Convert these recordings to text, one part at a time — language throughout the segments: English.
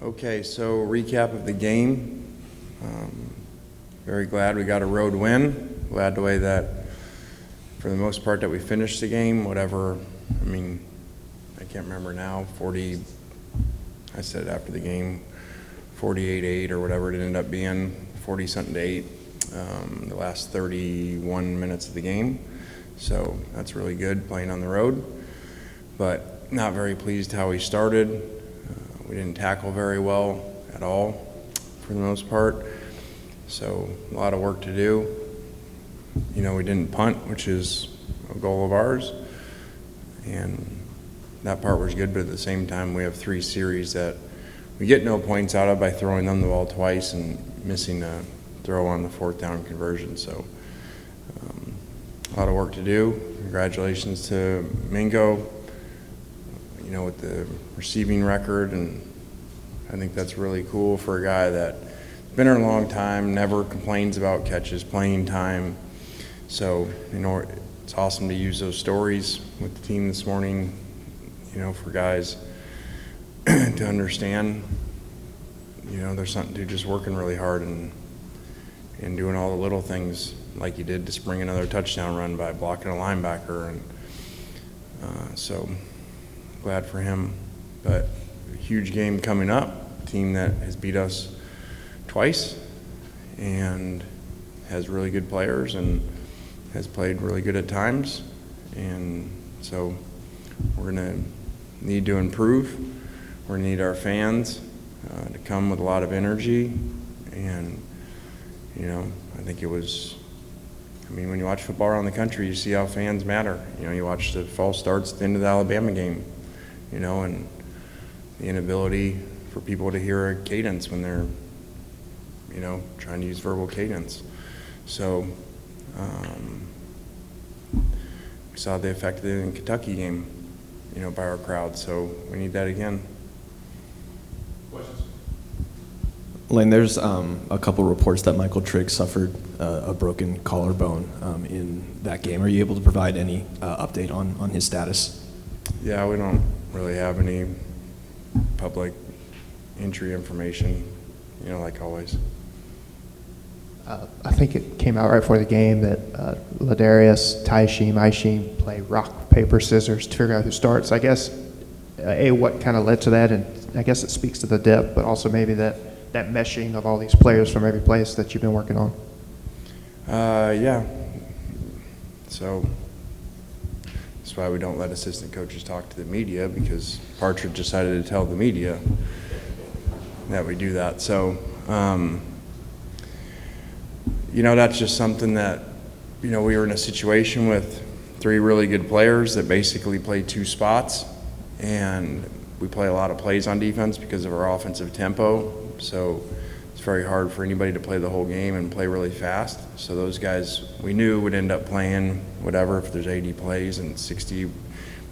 Okay, so recap of the game. Very glad we got a road win. Glad the way that, for the most part, that we finished the game. Whatever, I mean, I can't remember now. 40. I said after the game, 48-8 or whatever it ended up being, 40-something to 8. The last 31 minutes of the game. So that's really good playing on the road. But not very pleased how we started. We didn't tackle very well at all for the most part. So a lot of work to do. You know, we didn't punt, which is a goal of ours. And that part was good, but at the same time we have 3 series that we get no points out of by throwing them the ball twice and missing a throw on the 4th down conversion. So a lot of work to do. Congratulations to Mingo, you know, with the receiving record, and I think that's really cool for a guy that's been here a long time, never complains about catches, playing time. So, you know, it's awesome to use those stories with the team this morning, you know, for guys to understand, you know, there's something to just working really hard and doing all the little things like you did to spring another touchdown run by blocking a linebacker. And so glad for him. But a huge game coming up, a team that has beat us twice and has really good players and has played really good at times. And so we're going to need to improve. We're going to need our fans to come with a lot of energy. And, you know, I think it was, I mean, when you watch football around the country, you see how fans matter. You know, you watch the false starts at the end of the Alabama game, you know, and the inability for people to hear a cadence when they're, you know, trying to use verbal cadence. So we saw the effect of it in the Kentucky game, you know, by our crowd. So we need that again. Questions? Lane, there's a couple reports that Michael Trigg suffered a broken collarbone in that game. Are you able to provide any update on his status? Yeah, we don't really have any public injury information, you know, like always. I think it came out right before the game that Ladarius, Ishim play rock, paper, scissors to figure out who starts. I guess, what kind of led to that? And I guess it speaks to the depth, but also maybe that meshing of all these players from every place that you've been working on. Yeah. So that's why we don't let assistant coaches talk to the media, because Partridge decided to tell the media that we do that. So, you know, that's just something that, you know, we were in a situation with 3 really good players that basically play 2 spots, and we play a lot of plays on defense because of our offensive tempo. So it's very hard for anybody to play the whole game and play really fast. So those guys we knew would end up playing whatever, if there's 80 plays and 60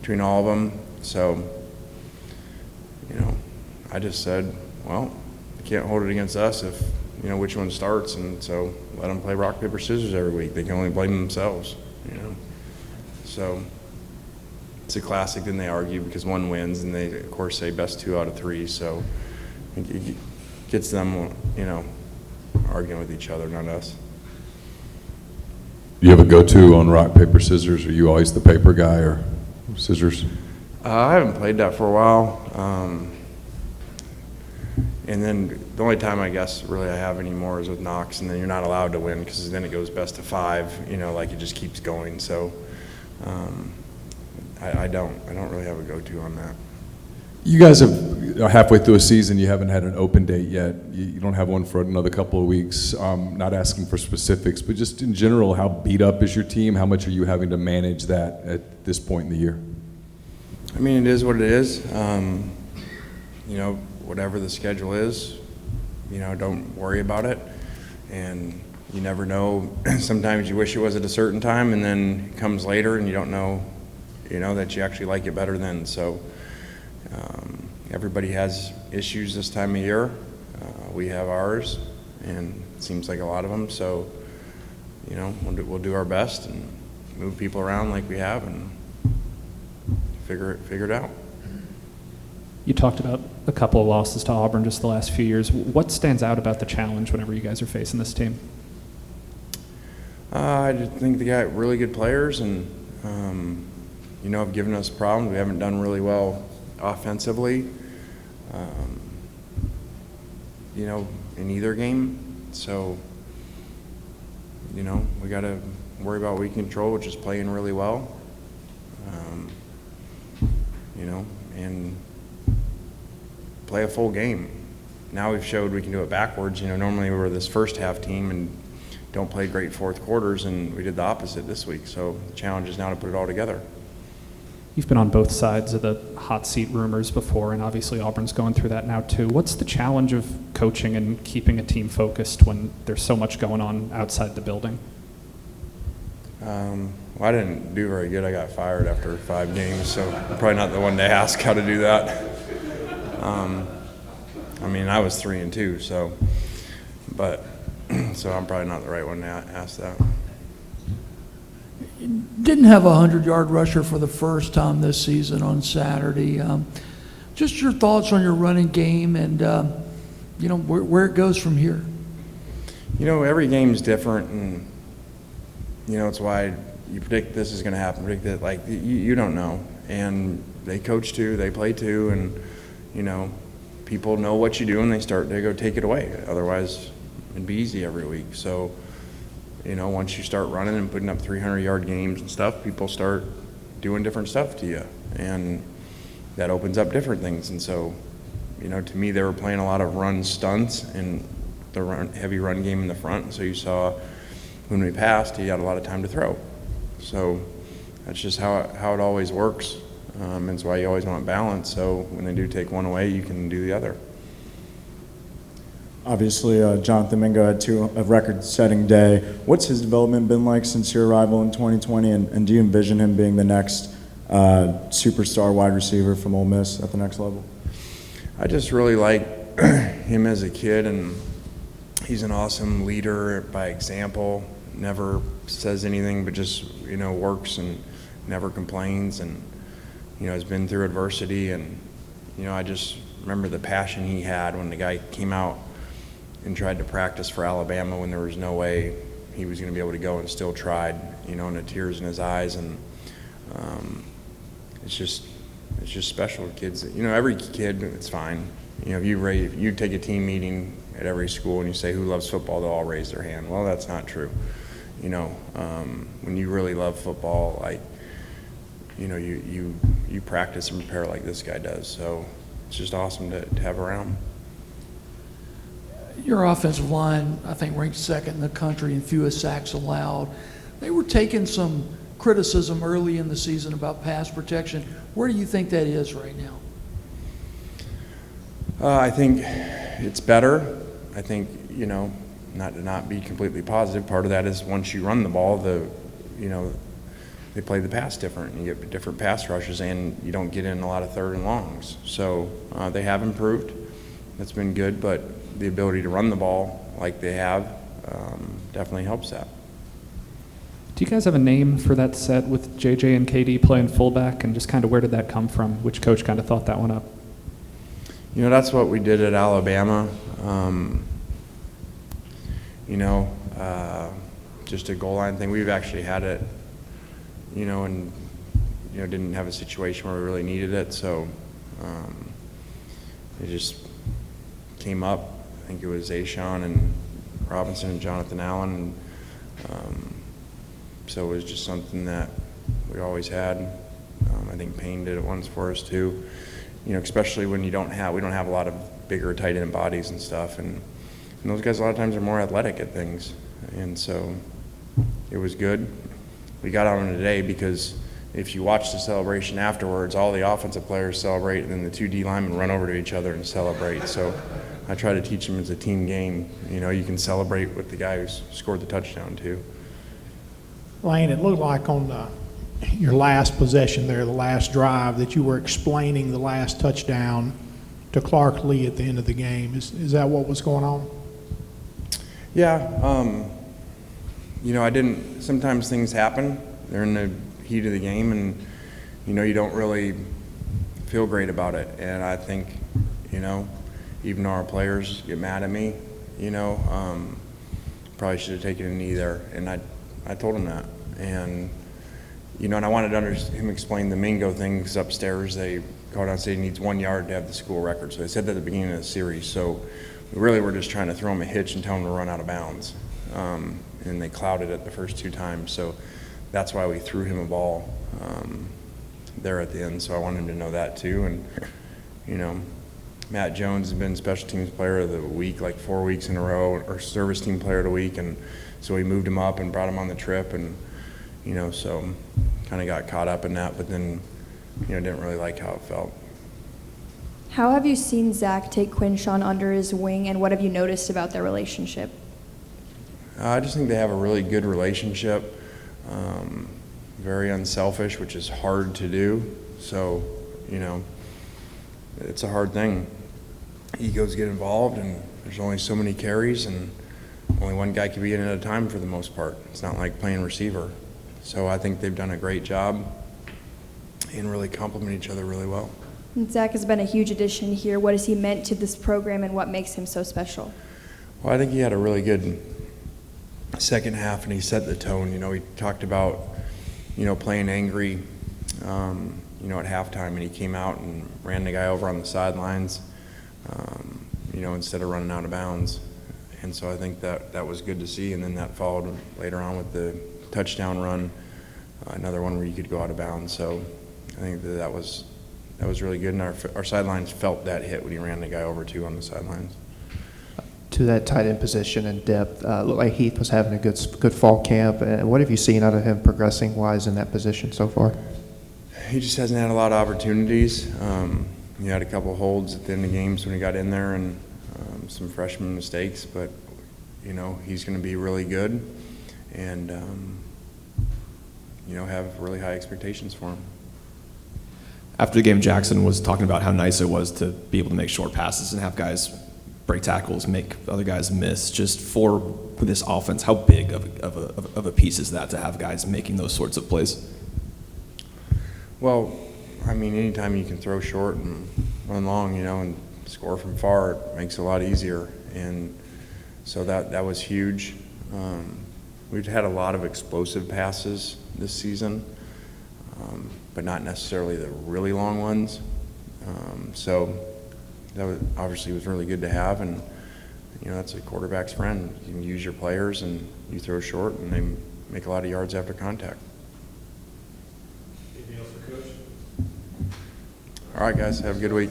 between all of them. So, you know, I just said, well, you can't hold it against us if, you know, which one starts, and so let them play rock, paper, scissors every week. They can only blame themselves, you know. So it's a classic, then they argue because one wins, and they, of course, say best 2 out of 3. So it gets them, you know, arguing with each other, not us. Do you have a go-to on rock, paper, scissors? Are you always the paper guy or scissors? I haven't played that for a while. And then the only time I guess really I have anymore is with Knox, and then you're not allowed to win because then it goes best of 5, you know, like it just keeps going. So I don't really have a go-to on that. You guys are halfway through a season. You haven't had an open date yet. You don't have one for another couple of weeks. Not asking for specifics, but just in general, how beat up is your team? How much are you having to manage that at this point in the year? I mean, it is what it is. You know, whatever the schedule is, you know, don't worry about it. And you never know. Sometimes you wish it was at a certain time, and then it comes later, and you don't know, you know, that you actually like it better then. So everybody has issues this time of year. We have ours, and it seems like a lot of them. So, you know, we'll do our best and move people around like we have, and figure it out. You talked about a couple of losses to Auburn just the last few years. What stands out about the challenge whenever you guys are facing this team? I just think they got really good players and, have given us problems. We haven't done really well offensively, in either game. So, we got to worry about what we can control, which is playing really well, and play a full game. Now we've showed we can do it backwards. Normally we're this first half team and don't play great fourth quarters, and we did the opposite this week. So the challenge is now to put it all together. You've been on both sides of the hot seat rumors before, and obviously Auburn's going through that now too. What's the challenge of coaching and keeping a team focused when there's so much going on outside the building? I didn't do very good. I got fired after 5 games, so I'm probably not the one to ask how to do that. I was 3-2, so I'm probably not the right one to ask that. Didn't have a 100-yard rusher for the first time this season on Saturday. Just your thoughts on your running game and, where it goes from here. Every game's different, and, it's why you predict this is going to happen, predict that, you don't know. And they coach too, they play too, and, people know what you do and they go take it away. Otherwise, it'd be easy every week. So, once you start running and putting up 300-yard games and stuff, people start doing different stuff to you, and that opens up different things. And so, to me, they were playing a lot of run stunts and the heavy run game in the front. So you saw when we passed, he had a lot of time to throw. So that's just how it always works. And it's why you always want balance. So when they do take one away, you can do the other. Obviously, Jonathan Mingo had a record-setting day. What's his development been like since your arrival in 2020, and do you envision him being the next superstar wide receiver from Ole Miss at the next level? I just really like him as a kid, and he's an awesome leader by example. Never says anything, but just works and never complains, and has been through adversity. And I just remember the passion he had when the guy came out and tried to practice for Alabama when there was no way he was going to be able to go, and still tried, and the tears in his eyes. And it's just special with kids. Every kid, it's fine. If you take a team meeting at every school and you say who loves football, they'll all raise their hand. Well, that's not true. When you really love football, you practice and prepare like this guy does. So it's just awesome to have around. Your offensive line, I think, ranked second in the country in fewest sacks allowed. They were taking some criticism early in the season about pass protection. Where do you think that is right now? I think it's better. I think, not to not be completely positive, part of that is once you run the ball, they play the pass different. You get different pass rushes, and you don't get in a lot of third and longs. So they have improved. That's been good, but the ability to run the ball like they have definitely helps that. Do you guys have a name for that set with JJ and KD playing fullback, and just kind of where did that come from? Which coach kind of thought that one up? That's what we did at Alabama. Just a goal line thing. We've actually had it, and didn't have a situation where we really needed it. So it just came up. I think it was Ashawn and Robinson and Jonathan Allen. So it was just something that we always had. I think Payne did it once for us too. Especially when we don't have a lot of bigger tight end bodies and stuff, and those guys a lot of times are more athletic at things, and so it was good. We got on it today because if you watch the celebration afterwards, all the offensive players celebrate, and then the 2 D linemen run over to each other and celebrate. So I try to teach them it's a team game. You can celebrate with the guy who's scored the touchdown too. Lane, it looked like on your last possession there, the last drive, that you were explaining the last touchdown to Clark Lee at the end of the game. Is that what was going on? Yeah. I didn't – sometimes things happen. They're in the heat of the game, and, you don't really feel great about it. And I think, you know, even though our players get mad at me, you know, probably should have taken a knee there. And I told him that. And, you know, and I wanted him to explain the Mingo thing, because upstairs they called out and said he needs 1 yard to have the school record. So they said that at the beginning of the series. So we really were just trying to throw him a hitch and tell him to run out of bounds. And they clouded it the first 2 times. So that's why we threw him a ball there at the end. So I wanted him to know that too. And, you know, Matt Jones has been special teams player of the week like 4 weeks in a row, or service team player of the week. And so we moved him up and brought him on the trip. And, you know, so kind of got caught up in that, but then, you know, didn't really like how it felt. How have you seen Zach take Quinshawn under his wing, and what have you noticed about their relationship? I just think they have a really good relationship, very unselfish, which is hard to do. So, you know, it's a hard thing. Egos get involved, and there's only so many carries, and only one guy can be in at a time for the most part. It's not like playing receiver. So I think they've done a great job and really complement each other really well. And Zach has been a huge addition here. What has he meant to this program, and what makes him so special? Well, I think he had a really good second half, and he set the tone. You know, he talked about, you know, playing angry, you know, at halftime, and he came out and ran the guy over on the sidelines, you know, instead of running out of bounds. And so I think that was good to see, and then that followed later on with the touchdown run, another one where you could go out of bounds. So I think that was really good, and our sidelines felt that hit when he ran the guy over too on the sidelines. To that tight end position and depth, looked like Heath was having a good fall camp. And what have you seen out of him progressing wise in that position so far? He just hasn't had a lot of opportunities. He had a couple holds at the end of games when he got in there, and some freshman mistakes, but, you know, he's going to be really good, and, you know, have really high expectations for him. After the game, Jackson was talking about how nice it was to be able to make short passes and have guys break tackles, make other guys miss. Just for this offense, how big of a piece is that to have guys making those sorts of plays? Well, I mean, anytime you can throw short and run long, you know, and score from far, it makes it a lot easier. And so that was huge. We've had a lot of explosive passes this season, but not necessarily the really long ones. So that obviously was really good to have, and, you know, that's a quarterback's friend. You can use your players, and you throw short, and they make a lot of yards after contact. Anything else for Coach? All right, guys, have a good week.